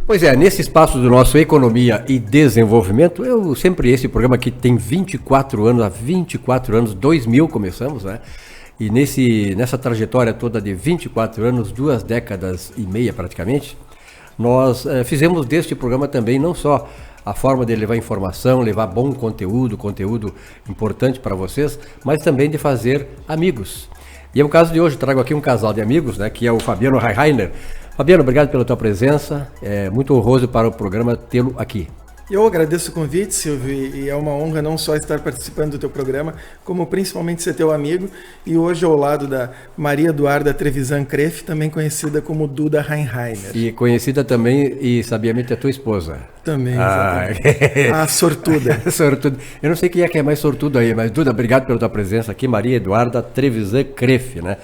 Pois é, nesse espaço do nosso Economia e Desenvolvimento, esse programa aqui tem 24 anos, há 24 anos, 2000 começamos, né? E nessa trajetória toda de 24 anos, 2 décadas e meia praticamente, nós fizemos deste programa também não só a forma de levar informação, levar bom conteúdo importante para vocês, mas também de fazer amigos. E é o caso de hoje, trago aqui um casal de amigos, né, que é o Fabiano Reiner. Fabiano, obrigado pela tua presença, é muito honroso para o programa tê-lo aqui. Eu agradeço o convite, Silvio, e é uma honra não só estar participando do teu programa, como principalmente ser teu amigo, e hoje ao lado da Maria Eduarda Trevisan Creff, também conhecida como Duda Reinheimer. E conhecida também, e sabiamente, a tua esposa. Também, exatamente. A sortuda. Sortuda. Eu não sei quem é que é mais sortudo aí, mas Duda, obrigado pela tua presença aqui, Maria Eduarda Trevisan Creff, né?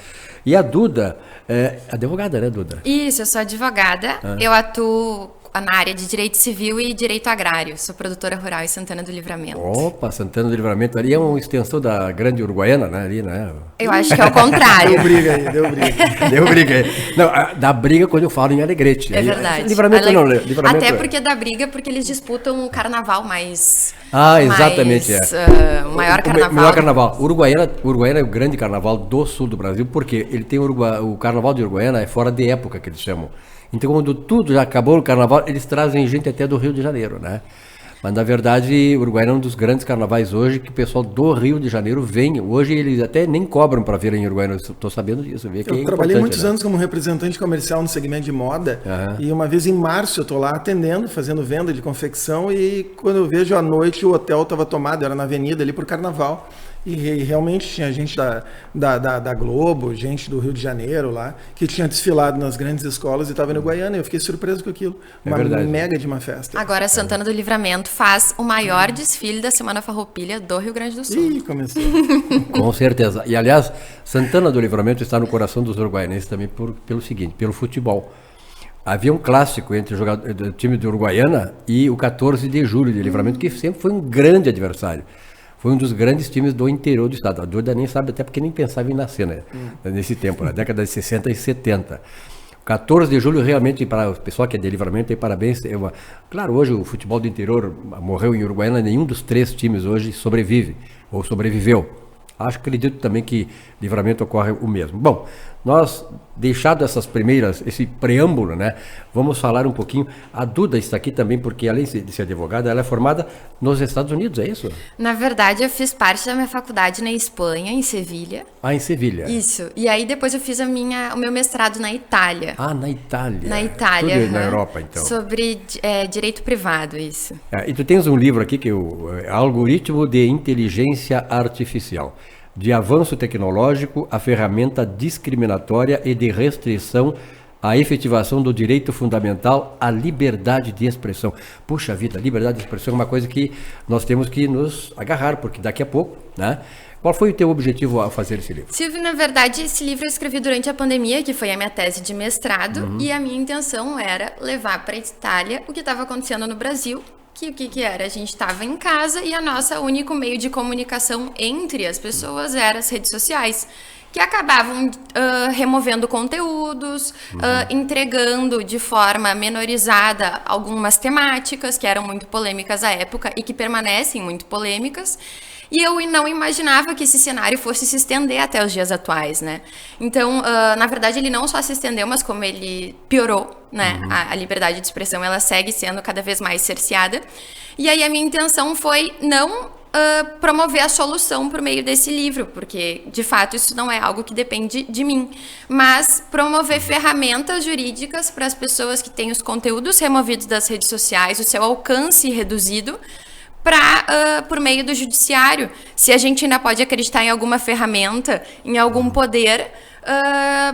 E a Duda é advogada, né, Duda? Isso, eu sou advogada, eu atuo na área de Direito Civil e Direito Agrário. Sou produtora rural em Santana do Livramento. Opa, Santana do Livramento. Ali é uma extensão da Grande Uruguaiana, né? Ali, né? Eu acho que é o contrário. Deu briga aí. Deu briga aí. Não, dá briga quando eu falo em Alegrete. É verdade. Livramento não, Livramento até porque dá briga, porque eles disputam o carnaval mais... exatamente. O maior carnaval. O maior carnaval. Uruguaiana é o grande carnaval do sul do Brasil, porque ele tem o carnaval de Uruguaiana é fora de época, que eles chamam. Então, quando tudo já acabou no carnaval, eles trazem gente até do Rio de Janeiro, né? Mas, na verdade, o Uruguaiana é um dos grandes carnavais hoje, que o pessoal do Rio de Janeiro vem. Hoje, eles até nem cobram para vir em Uruguaiana. Estou sabendo disso. Eu trabalhei muitos anos como representante comercial no segmento de moda. E uma vez em março, eu estou lá atendendo, fazendo venda de confecção. E quando eu vejo à noite, o hotel estava tomado, era na avenida ali por carnaval. E realmente tinha gente da Globo, gente do Rio de Janeiro lá, que tinha desfilado nas grandes escolas e estava no Guaiana. Eu fiquei surpreso com aquilo. Uma mega de uma festa. Agora, Santana do Livramento faz o maior desfile da Semana Farroupilha do Rio Grande do Sul. Ih, começou. Com certeza. E, aliás, Santana do Livramento está no coração dos uruguaianenses também pelo seguinte, pelo futebol. Havia um clássico entre o time do Uruguaiana e o 14 de julho de Livramento, que sempre foi um grande adversário. Foi um dos grandes times do interior do estado. A Duda nem sabe, até porque nem pensava em nascer, né? Nesse tempo, na década de 60 e 70. 14 de julho, realmente, para o pessoal que é de Livramento, tem parabéns. Claro, hoje o futebol do interior morreu em Uruguaiana, nenhum dos 3 times hoje sobrevive, ou sobreviveu. Acredito também que Livramento ocorre o mesmo. Bom, nós, deixado esse preâmbulo, né, vamos falar um pouquinho. A Duda está aqui também porque, além de ser advogada, ela é formada nos Estados Unidos, é isso? Na verdade, eu fiz parte da minha faculdade na Espanha, em Sevilha. Em Sevilha. Isso. E aí depois eu fiz o meu mestrado na Itália. Na Itália. Na Itália. Tudo na Europa, então. Sobre direito privado, isso. E tu tens um livro aqui que é o Algoritmo de Inteligência Artificial. De avanço tecnológico, a ferramenta discriminatória e de restrição à efetivação do direito fundamental à liberdade de expressão. Puxa vida, liberdade de expressão é uma coisa que nós temos que nos agarrar, porque daqui a pouco, né? Qual foi o teu objetivo ao fazer esse livro? Silvio, na verdade, esse livro eu escrevi durante a pandemia, que foi a minha tese de mestrado, e a minha intenção era levar para a Itália o que estava acontecendo no Brasil. O que era? A gente estava em casa e a nossa único meio de comunicação entre as pessoas era as redes sociais, que acabavam removendo conteúdos, entregando de forma menorizada algumas temáticas que eram muito polêmicas à época e que permanecem muito polêmicas. E eu não imaginava que esse cenário fosse se estender até os dias atuais, né? Então, na verdade, ele não só se estendeu, mas como ele piorou, né? A liberdade de expressão, ela segue sendo cada vez mais cerceada. E aí a minha intenção foi não promover a solução por meio desse livro, porque, de fato, isso não é algo que depende de mim, mas promover ferramentas jurídicas para as pessoas que têm os conteúdos removidos das redes sociais, o seu alcance reduzido, por meio do judiciário. Se a gente ainda pode acreditar em alguma ferramenta, em algum poder,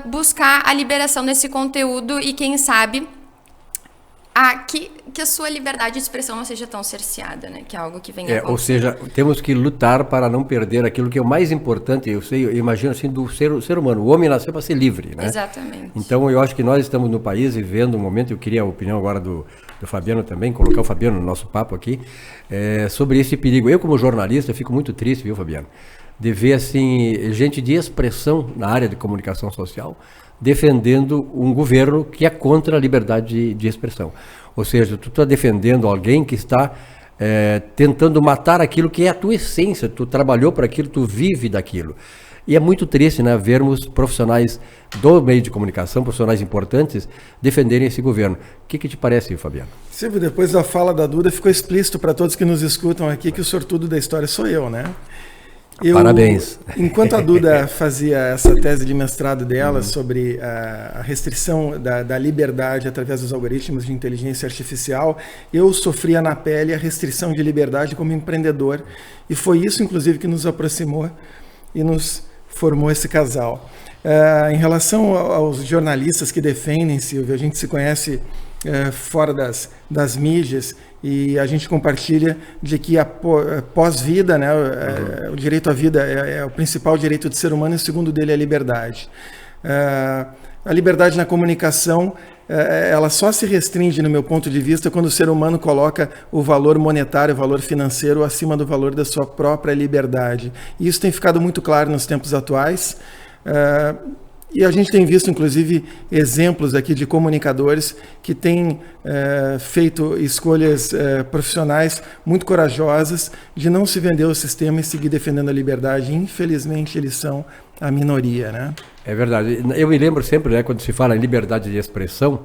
buscar a liberação desse conteúdo e, quem sabe, que a sua liberdade de expressão não seja tão cerceada, né? Que é algo que vem ou seja, temos que lutar para não perder aquilo que é o mais importante, eu imagino assim, do ser humano. O homem nasceu para ser livre, né? Exatamente. Então, eu acho que nós estamos no país vivendo um momento, eu queria a opinião agora do Fabiano também, colocar o Fabiano no nosso papo aqui, sobre esse perigo. Eu, como jornalista, fico muito triste, viu, Fabiano? De ver, assim, gente de expressão na área de comunicação social defendendo um governo que é contra a liberdade de expressão. Ou seja, tu está defendendo alguém que está tentando matar aquilo que é a tua essência, tu trabalhou para aquilo, tu vive daquilo. E é muito triste, né, vermos profissionais do meio de comunicação, profissionais importantes, defenderem esse governo. O que te parece, Fabiano? Silvio, depois da fala da Duda, ficou explícito para todos que nos escutam aqui que o sortudo da história sou eu, né? Parabéns. Enquanto a Duda fazia essa tese de mestrado dela sobre a restrição da liberdade através dos algoritmos de inteligência artificial, eu sofria na pele a restrição de liberdade como empreendedor. E foi isso, inclusive, que nos aproximou e nos formou esse casal. Em relação aos jornalistas que defendem, Silvio, a gente se conhece fora das mídias e a gente compartilha de que a pós-vida, né, o direito à vida é o principal direito do ser humano e o segundo dele é a liberdade. A liberdade na comunicação, ela só se restringe, no meu ponto de vista, quando o ser humano coloca o valor monetário, o valor financeiro, acima do valor da sua própria liberdade. E isso tem ficado muito claro nos tempos atuais. E a gente tem visto, inclusive, exemplos aqui de comunicadores que têm feito escolhas profissionais muito corajosas de não se vender ao sistema e seguir defendendo a liberdade. Infelizmente, eles são a minoria, né? É verdade. Eu me lembro sempre, né, quando se fala em liberdade de expressão,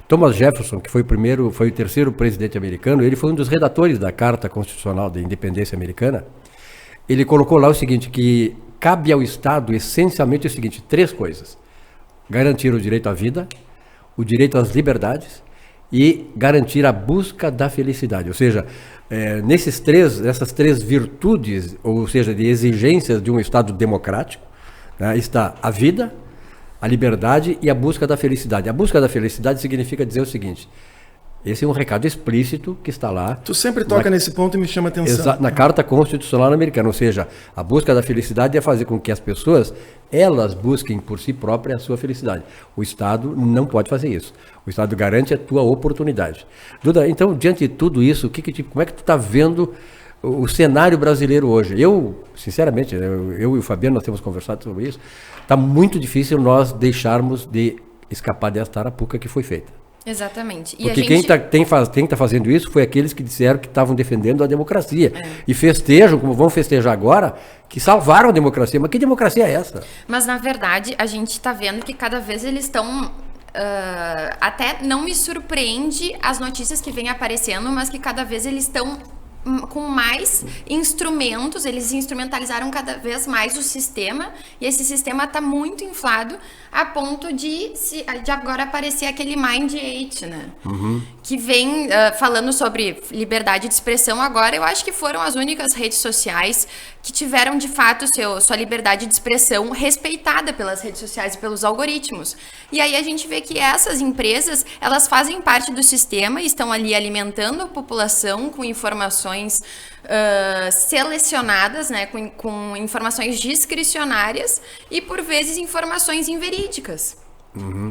Thomas Jefferson, que foi o terceiro presidente americano, ele foi um dos redatores da Carta Constitucional da Independência Americana. Ele colocou lá o seguinte, que cabe ao Estado essencialmente o seguinte, 3 coisas: garantir o direito à vida, o direito às liberdades e garantir a busca da felicidade. Ou seja, nessas três virtudes, ou seja, de exigências de um Estado democrático, né, está a vida, a liberdade e a busca da felicidade. A busca da felicidade significa dizer o seguinte: esse é um recado explícito que está lá. Tu sempre toca nesse ponto e me chama a atenção. Na Carta Constitucional Americana, ou seja, a busca da felicidade é fazer com que as pessoas, elas busquem por si próprias a sua felicidade. O Estado não pode fazer isso. O Estado garante a tua oportunidade. Duda, então, diante de tudo isso, como é que tu está vendo o cenário brasileiro hoje? Eu, sinceramente, eu e o Fabiano, nós temos conversado sobre isso, está muito difícil nós deixarmos de escapar desta arapuca que foi feita. Exatamente. E porque quem está fazendo isso foi aqueles que disseram que estavam defendendo a democracia. E festejam, como vão festejar agora, que salvaram a democracia. Mas que democracia é essa? Mas, na verdade, a gente está vendo que cada vez eles estão... até não me surpreende as notícias que vêm aparecendo, mas que cada vez eles estão com mais instrumentos, eles instrumentalizaram cada vez mais o sistema, e esse sistema está muito inflado a ponto de agora aparecer aquele Mind 8, né? Que vem falando sobre liberdade de expressão agora. Eu acho que foram as únicas redes sociais que tiveram de fato sua liberdade de expressão respeitada pelas redes sociais e pelos algoritmos. E aí a gente vê que essas empresas, elas fazem parte do sistema e estão ali alimentando a população com informações selecionadas, né, com informações discricionárias e por vezes informações inverídicas.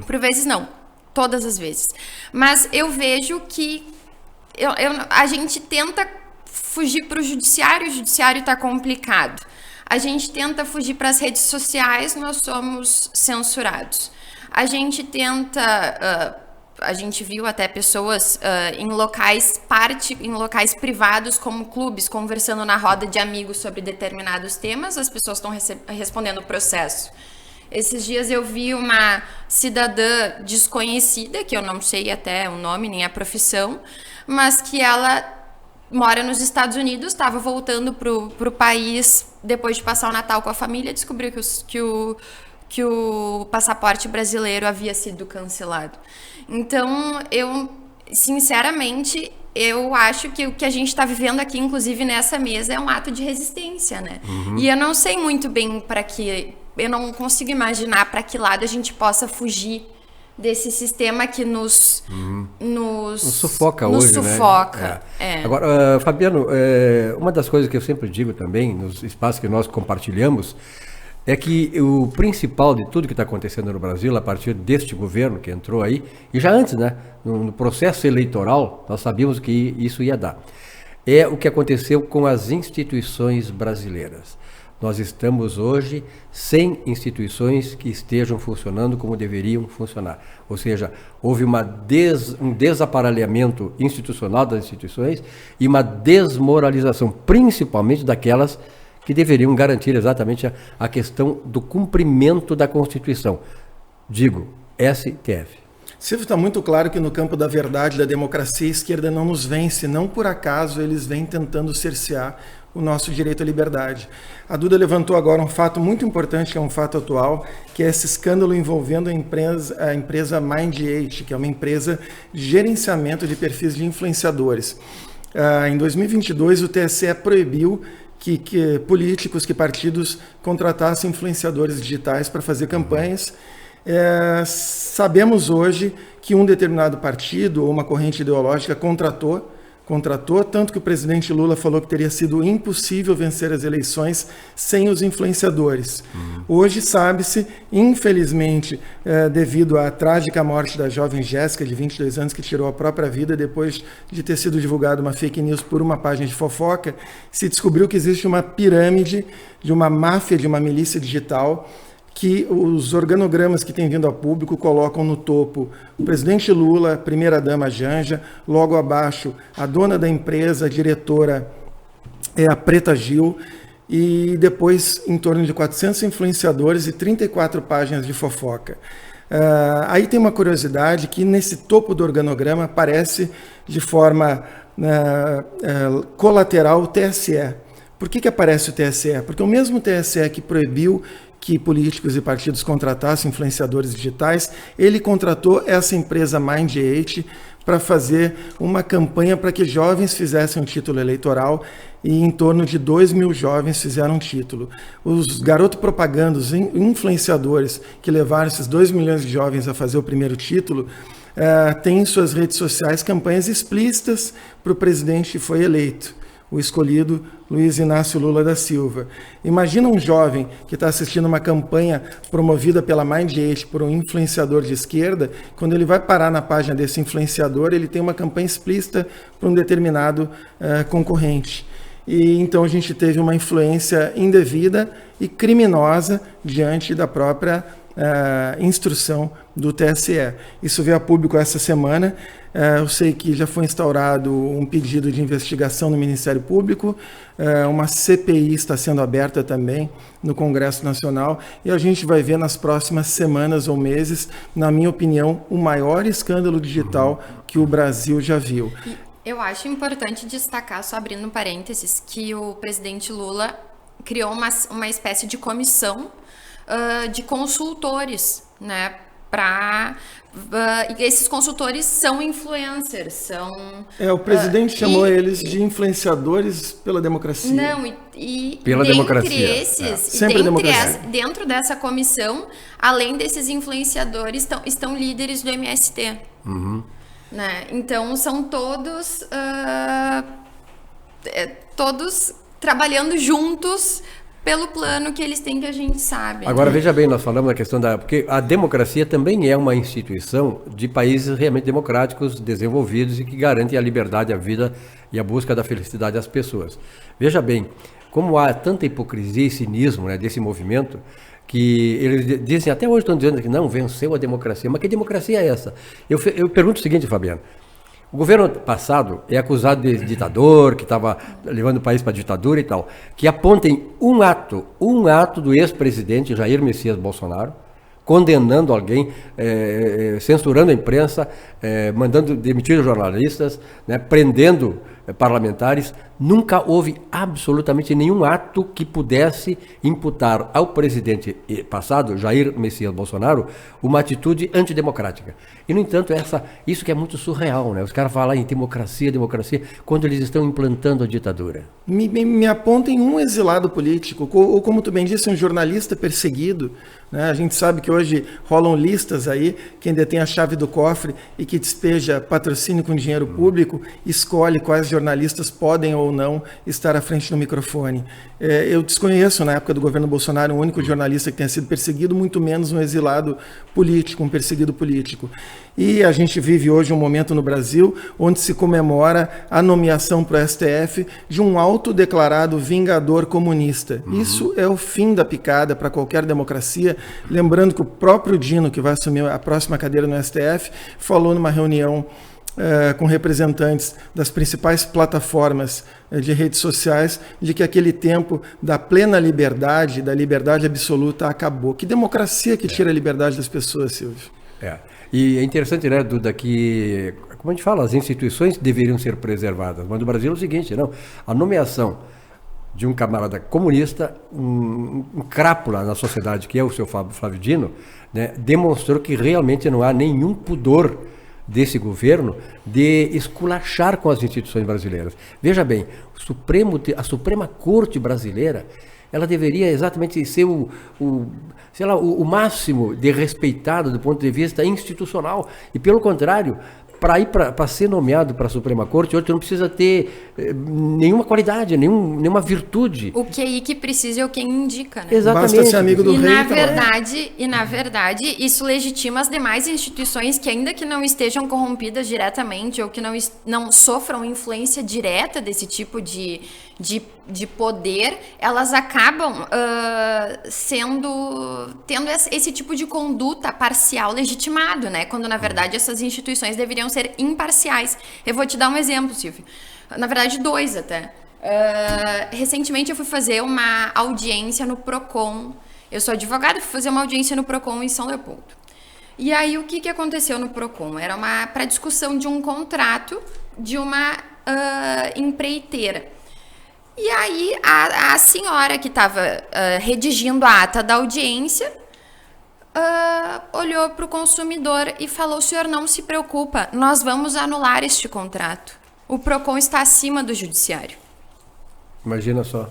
Por vezes não, todas as vezes. Mas eu vejo que a gente tenta fugir para o judiciário está complicado. A gente tenta fugir para as redes sociais, nós somos censurados. A gente tenta... a gente viu até pessoas em locais privados, como clubes, conversando na roda de amigos sobre determinados temas, as pessoas estão respondendo o processo. Esses dias eu vi uma cidadã desconhecida, que eu não sei até o nome nem a profissão, mas que ela mora nos Estados Unidos, estava voltando pro país depois de passar o Natal com a família, descobriu que o passaporte brasileiro havia sido cancelado. Então, sinceramente, eu acho que o que a gente está vivendo aqui, inclusive nessa mesa, é um ato de resistência, né? E eu não sei muito bem eu não consigo imaginar para que lado a gente possa fugir desse sistema que nos sufoca hoje, sufoca, né? Agora, Fabiano, uma das coisas que eu sempre digo também, nos espaços que nós compartilhamos, é que o principal de tudo que está acontecendo no Brasil, a partir deste governo que entrou aí, e já antes, né, no processo eleitoral, nós sabíamos que isso ia dar, é o que aconteceu com as instituições brasileiras. Nós estamos hoje sem instituições que estejam funcionando como deveriam funcionar. Ou seja, houve um desaparelhamento institucional das instituições e uma desmoralização, principalmente daquelas que deveriam garantir exatamente a questão do cumprimento da Constituição. Digo, STF. Silvio, está muito claro que no campo da verdade, da democracia, a esquerda não nos vence, não por acaso eles vêm tentando cercear o nosso direito à liberdade. A Duda levantou agora um fato muito importante, que é um fato atual, que é esse escândalo envolvendo a empresa Mind8, que é uma empresa de gerenciamento de perfis de influenciadores. Em 2022, o TSE proibiu que políticos, que partidos contratassem influenciadores digitais para fazer campanhas. Sabemos hoje que um determinado partido ou uma corrente ideológica contratou, tanto que o presidente Lula falou que teria sido impossível vencer as eleições sem os influenciadores. Hoje sabe-se, infelizmente, devido à trágica morte da jovem Jéssica, de 22 anos, que tirou a própria vida depois de ter sido divulgada uma fake news por uma página de fofoca, se descobriu que existe uma pirâmide de uma máfia, de uma milícia digital, que os organogramas que têm vindo ao público colocam no topo o presidente Lula, a primeira-dama Janja, logo abaixo a dona da empresa, a diretora a Preta Gil, e depois em torno de 400 influenciadores e 34 páginas de fofoca. Aí tem uma curiosidade que nesse topo do organograma aparece de forma colateral o TSE. Por que aparece o TSE? Porque o mesmo TSE que proibiu que políticos e partidos contratassem influenciadores digitais, ele contratou essa empresa Mind8 para fazer uma campanha para que jovens fizessem um título eleitoral, e em torno de 2.000 jovens fizeram um título. Os garoto propagandas, influenciadores que levaram esses 2 milhões de jovens a fazer o primeiro título, têm em suas redes sociais campanhas explícitas para o presidente que foi eleito, o escolhido Luiz Inácio Lula da Silva. Imagina um jovem que está assistindo uma campanha promovida pela Mind8 por um influenciador de esquerda, quando ele vai parar na página desse influenciador, ele tem uma campanha explícita para um determinado concorrente. E então a gente teve uma influência indevida e criminosa diante da própria instrução do TSE. Isso veio a público essa semana. Eu sei que já foi instaurado um pedido de investigação no Ministério Público, uma CPI está sendo aberta também no Congresso Nacional, e a gente vai ver nas próximas semanas ou meses, na minha opinião, o maior escândalo digital que o Brasil já viu. Eu acho importante destacar, só abrindo um parênteses, que o presidente Lula criou uma espécie de comissão de consultores, né? E esses consultores são influencers, o presidente chamou eles de influenciadores pela democracia. Não, pela democracia. Dentro dessa comissão, além desses influenciadores, estão líderes do MST. Né? Então, são todos trabalhando juntos pelo plano que eles têm, que a gente sabe. Agora, veja bem, nós falamos da questão porque a democracia também é uma instituição de países realmente democráticos, desenvolvidos e que garantem a liberdade, a vida e a busca da felicidade das pessoas. Veja bem, como há tanta hipocrisia e cinismo, né, desse movimento, que eles dizem, até hoje estão dizendo que não, venceu a democracia. Mas que democracia é essa? Eu pergunto o seguinte, Fabiano. O governo passado é acusado de ditador, que estava levando o país para a ditadura e tal, que apontem um ato do ex-presidente Jair Messias Bolsonaro, condenando alguém, censurando a imprensa, mandando demitir jornalistas, né, prendendo parlamentares. Nunca houve absolutamente nenhum ato que pudesse imputar ao presidente passado, Jair Messias Bolsonaro, uma atitude antidemocrática. E, no entanto, isso que é muito surreal, né? Os caras falam em democracia, quando eles estão implantando a ditadura. Me apontem um exilado político, ou como tu bem disse, um jornalista perseguido. Né? A gente sabe que hoje rolam listas aí, quem detém a chave do cofre e que despeja patrocínio com dinheiro público, escolhe quais jornalistas jornalistas podem ou não estar à frente do microfone. Eu desconheço, na época do governo Bolsonaro, um único jornalista que tenha sido perseguido, muito menos um exilado político, um perseguido político. E a gente vive hoje um momento no Brasil onde se comemora a nomeação para o STF de um autodeclarado vingador comunista. Isso é o fim da picada para qualquer democracia. Lembrando que o próprio Dino, que vai assumir a próxima cadeira no STF, falou numa reunião com representantes das principais plataformas de redes sociais, de que aquele tempo da plena liberdade, da liberdade absoluta, acabou. Que democracia que tira a liberdade das pessoas, Silvio? E é interessante, né, Duda, que, como a gente fala, as instituições deveriam ser preservadas, mas no Brasil é o seguinte, não, a nomeação de um camarada comunista, um crápula na sociedade, que é o seu Flávio Dino, né, demonstrou que realmente não há nenhum pudor desse governo de esculachar com as instituições brasileiras. Veja bem, a Suprema Corte Brasileira, ela deveria exatamente ser o máximo de respeitado do ponto de vista institucional. E pelo contrário, para ser nomeado para a Suprema Corte, hoje tu não precisa ter nenhuma qualidade, nenhuma virtude. O QI que precisa é o quem indica, né? Exatamente. Basta ser amigo do rei. Na verdade, isso legitima as demais instituições que, ainda que não estejam corrompidas diretamente ou que não sofram influência direta desse tipo de poder, elas acabam tendo esse tipo de conduta parcial legitimado, né? Quando, na verdade, essas instituições deveriam ser imparciais. Eu vou te dar um exemplo, Silvio. Na verdade, 2 até. Recentemente eu fui fazer uma audiência no Procon. Eu sou advogada, fui fazer uma audiência no Procon em São Leopoldo. E aí, o que aconteceu no Procon? Era para discussão de um contrato de uma empreiteira. E aí, a senhora que estava redigindo a ata da audiência olhou para o consumidor e falou: o senhor não se preocupa, nós vamos anular este contrato. O Procon está acima do judiciário. Imagina só.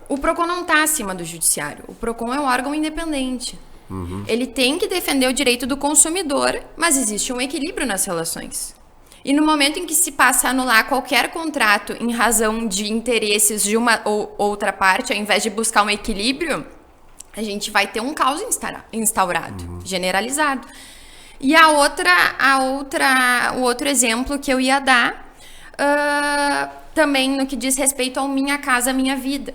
O Procon não está acima do judiciário. O Procon é um órgão independente. Ele tem que defender o direito do consumidor, mas existe um equilíbrio nas relações. E no momento em que se passa a anular qualquer contrato em razão de interesses de uma ou outra parte, ao invés de buscar um equilíbrio, a gente vai ter um caos instaurado, generalizado. E o outro exemplo que eu ia dar, também no que diz respeito ao Minha Casa Minha Vida,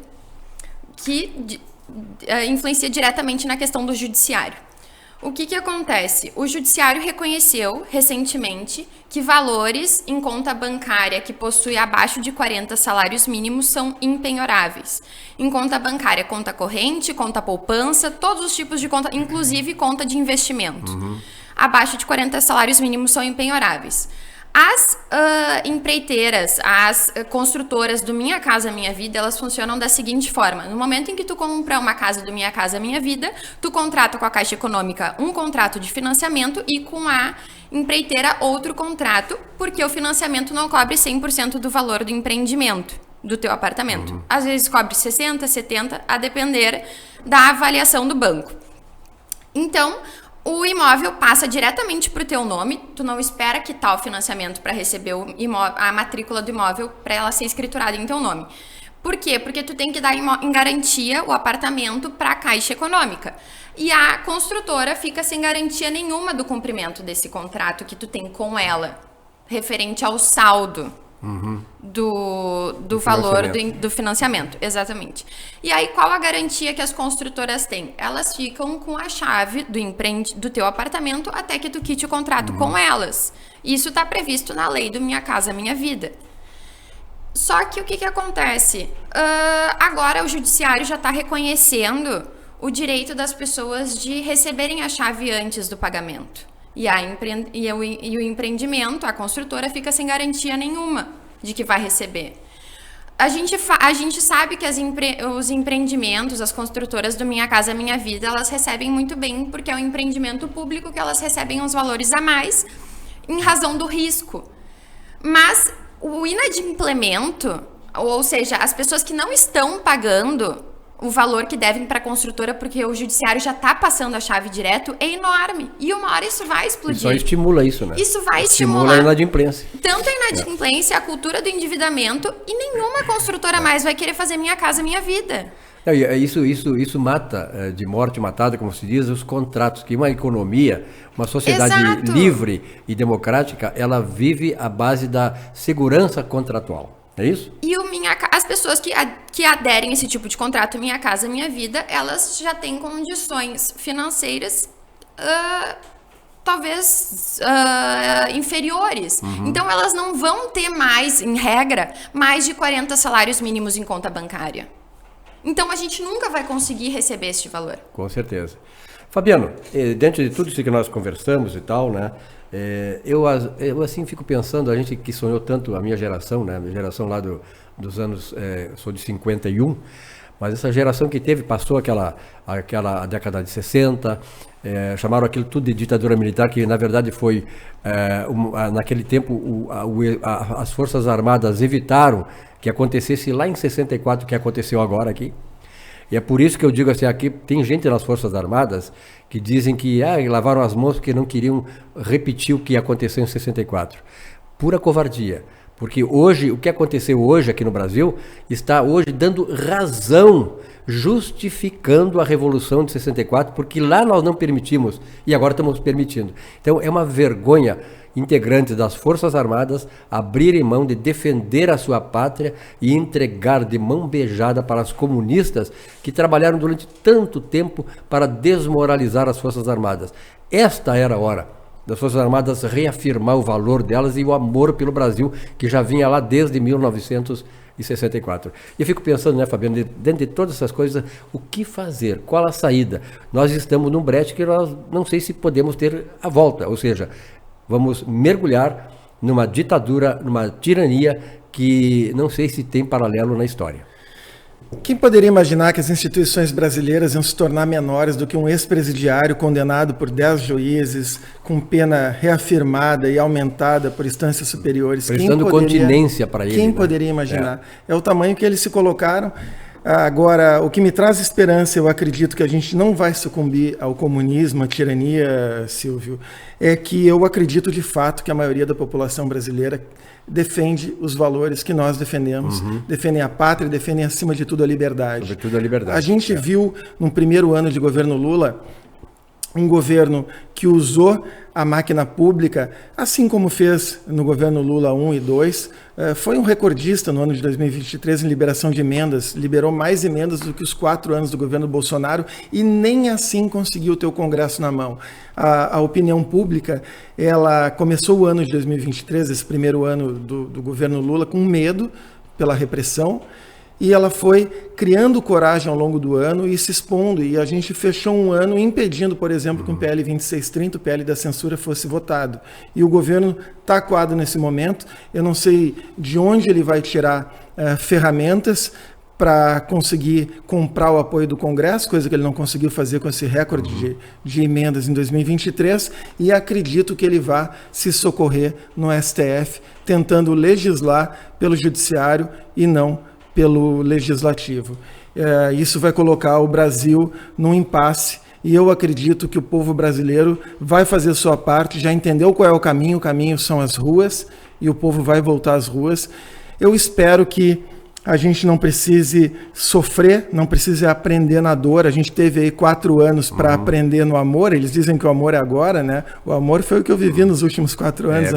que influencia diretamente na questão do judiciário. O que acontece? O judiciário reconheceu recentemente que valores em conta bancária que possui abaixo de 40 salários mínimos são impenhoráveis. Em conta bancária, conta corrente, conta poupança, todos os tipos de conta, inclusive conta de investimento. Abaixo de 40 salários mínimos são impenhoráveis. As empreiteiras, as construtoras do Minha Casa Minha Vida, elas funcionam da seguinte forma: no momento em que tu compra uma casa do Minha Casa Minha Vida, tu contrata com a Caixa Econômica um contrato de financiamento e com a empreiteira outro contrato, porque o financiamento não cobre 100% do valor do empreendimento, do teu apartamento. Às vezes cobre 60%, 70%, a depender da avaliação do banco. Então, o imóvel passa diretamente para o teu nome, tu não espera quitar o financiamento para receber a matrícula do imóvel para ela ser escriturada em teu nome. Por quê? Porque tu tem que dar em garantia o apartamento para a Caixa Econômica. E a construtora fica sem garantia nenhuma do cumprimento desse contrato que tu tem com ela, referente ao saldo do valor do financiamento. Exatamente. E aí, qual a garantia que as construtoras têm? Elas ficam com a chave do teu apartamento até que tu quite o contrato com elas. Isso está previsto na lei do Minha Casa Minha Vida. Só que o que acontece? Agora o judiciário já está reconhecendo o direito das pessoas de receberem a chave antes do pagamento. E o empreendimento, a construtora, fica sem garantia nenhuma de que vai receber. A gente sabe que os empreendimentos, as construtoras do Minha Casa Minha Vida, elas recebem muito bem, porque é um empreendimento público que elas recebem uns valores a mais em razão do risco. Mas o inadimplemento, ou seja, as pessoas que não estão pagando o valor que devem para a construtora, porque o judiciário já está passando a chave direto, é enorme. E uma hora isso vai explodir. Só estimula isso, né? Isso vai estimula a inadimplência. Tanto a inadimplência, a cultura do endividamento, e nenhuma construtora mais vai querer fazer Minha Casa Minha Vida. Isso mata, de morte matada, como se diz, os contratos, que uma economia, uma sociedade Exato. livre e democrática, ela vive à base da segurança contratual. É isso? E as pessoas que aderem a esse tipo de contrato, Minha Casa Minha Vida, elas já têm condições financeiras talvez inferiores. Então elas não vão ter mais, em regra, mais de 40 salários mínimos em conta bancária. Então a gente nunca vai conseguir receber este valor. Com certeza. Fabiano, dentro de tudo isso que nós conversamos e tal, né? Eu assim fico pensando, a gente que sonhou tanto, a minha geração, né? A minha geração lá dos anos, sou de 51, mas essa geração que passou aquela década de 60, chamaram aquilo tudo de ditadura militar, que na verdade foi, naquele tempo, as Forças Armadas evitaram que acontecesse lá em 64, que aconteceu agora aqui. E é por isso que eu digo assim, aqui tem gente nas Forças Armadas que dizem que lavaram as mãos porque não queriam repetir o que aconteceu em 64. Pura covardia. Porque hoje, o que aconteceu hoje aqui no Brasil, está hoje dando razão, justificando a Revolução de 64, porque lá nós não permitimos e agora estamos permitindo. Então é uma vergonha integrantes das Forças Armadas abrirem mão de defender a sua pátria e entregar de mão beijada para os comunistas que trabalharam durante tanto tempo para desmoralizar as Forças Armadas. Esta era a hora das Forças Armadas reafirmar o valor delas e o amor pelo Brasil, que já vinha lá desde 1964. E eu fico pensando, né, Fabiano, dentro de todas essas coisas, o que fazer? Qual a saída? Nós estamos num brete que nós não sei se podemos ter a volta, ou seja, vamos mergulhar numa ditadura, numa tirania que não sei se tem paralelo na história. Quem poderia imaginar que as instituições brasileiras iam se tornar menores do que um ex-presidiário condenado por 10 juízes, com pena reafirmada e aumentada por instâncias superiores? Prestando continência para ele. Quem poderia imaginar? É o tamanho que eles se colocaram. Agora, o que me traz esperança, eu acredito que a gente não vai sucumbir ao comunismo, à tirania, Silvio, é que eu acredito de fato que a maioria da população brasileira defende os valores que nós defendemos, defendem a pátria, defendem acima de tudo a liberdade. Sobretudo a liberdade. A gente viu no primeiro ano de governo Lula um governo que usou a máquina pública, assim como fez no governo Lula 1 e 2, foi um recordista no ano de 2023 em liberação de emendas, liberou mais emendas do que os 4 anos do governo Bolsonaro e nem assim conseguiu ter o Congresso na mão. A opinião pública, ela começou o ano de 2023, esse primeiro ano do governo Lula, com medo pela repressão, e ela foi criando coragem ao longo do ano e se expondo. E a gente fechou um ano impedindo, por exemplo, que o PL 2630, o PL da censura, fosse votado. E o governo está acuado nesse momento. Eu não sei de onde ele vai tirar ferramentas para conseguir comprar o apoio do Congresso, coisa que ele não conseguiu fazer com esse recorde de emendas em 2023, e acredito que ele vá se socorrer no STF, tentando legislar pelo Judiciário e não pelo Legislativo. Isso vai colocar o Brasil num impasse e eu acredito que o povo brasileiro vai fazer sua parte, já entendeu qual é o caminho são as ruas e o povo vai voltar às ruas. Eu espero que a gente não precise sofrer, não precise aprender na dor. A gente teve aí 4 anos para aprender no amor. Eles dizem que o amor é agora, né? O amor foi o que eu vivi nos últimos 4 anos,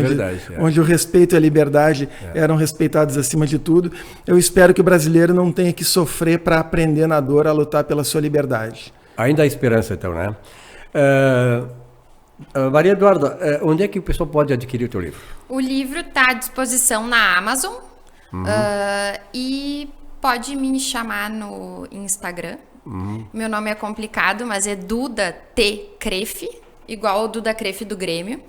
onde o respeito e a liberdade eram respeitados acima de tudo. Eu espero que o brasileiro não tenha que sofrer para aprender na dor a lutar pela sua liberdade. Ainda há esperança, então, né? Maria Eduarda, onde é que o pessoal pode adquirir o teu livro? O livro está à disposição na Amazon. E pode me chamar no Instagram. Meu nome é complicado, mas é Duda T. Crefe, igual o Duda Crefe do Grêmio.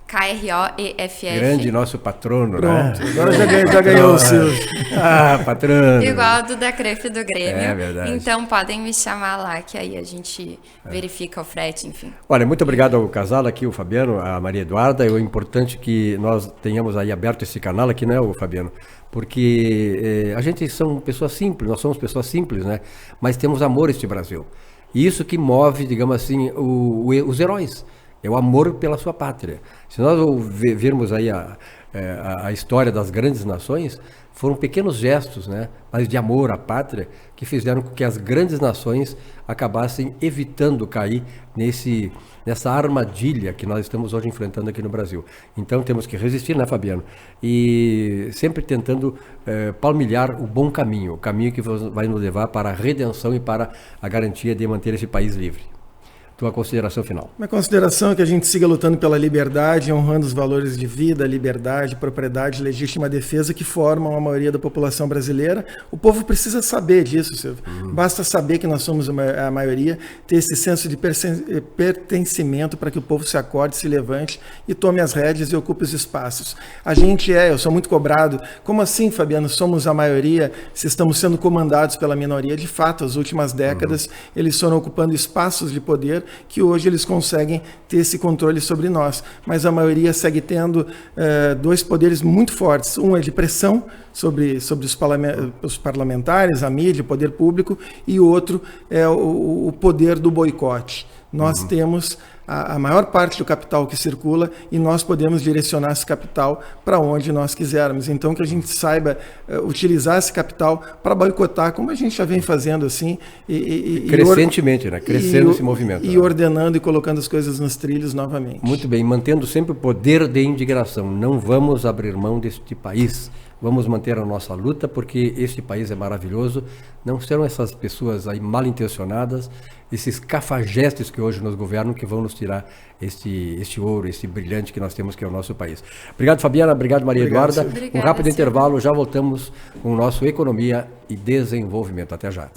KROEFF. Grande nosso patrono, Pronto, né? agora já ganhou o seu. Ah, patrono. Igual do da Crefe do Grêmio. É verdade. Então podem me chamar lá, que aí a gente verifica o frete, enfim. Olha, muito obrigado ao casal aqui, o Fabiano, a Maria Eduarda. É importante que nós tenhamos aí aberto esse canal aqui, né, o Fabiano? Porque a gente são pessoas simples, nós somos pessoas simples, né? Mas temos amor a este Brasil. E isso que move, digamos assim, os heróis. É o amor pela sua pátria. Se nós virmos aí a história das grandes nações, foram pequenos gestos, né, mas de amor à pátria, que fizeram com que as grandes nações acabassem evitando cair nessa armadilha que nós estamos hoje enfrentando aqui no Brasil. Então temos que resistir, né, Fabiano? E sempre tentando palmilhar o bom caminho, o caminho que vai nos levar para a redenção e para a garantia de manter esse país livre. Tua consideração final. Minha consideração é que a gente siga lutando pela liberdade, honrando os valores de vida, liberdade, propriedade, legítima defesa que formam a maioria da população brasileira. O povo precisa saber disso, Silvio. Basta saber que nós somos a maioria, ter esse senso de pertencimento para que o povo se acorde, se levante e tome as rédeas e ocupe os espaços. Eu sou muito cobrado. Como assim, Fabiano, somos a maioria se estamos sendo comandados pela minoria? De fato, as últimas décadas, eles foram ocupando espaços de poder que hoje eles conseguem ter esse controle sobre nós. Mas a maioria segue tendo dois poderes muito fortes. Um é de pressão sobre os parlamentares, a mídia, o poder público, e o outro é o poder do boicote. Nós temos a maior parte do capital que circula e nós podemos direcionar esse capital para onde nós quisermos. Então, que a gente saiba utilizar esse capital para boicotar, como a gente já vem fazendo assim. Crescentemente, né? Crescendo esse movimento. E ordenando e colocando as coisas nos trilhos novamente. Muito bem, mantendo sempre o poder de indignação. Não vamos abrir mão deste país. Vamos manter a nossa luta, porque este país é maravilhoso. Não serão essas pessoas aí mal intencionadas, esses cafajestes que hoje nos governam, que vão nos tirar este ouro, esse brilhante que nós temos, que é o nosso país. Obrigado, Fabiana. Obrigado, Maria Eduarda. Obrigada, Um rápido Silvio. intervalo, já voltamos com o nosso Economia e Desenvolvimento. Até já.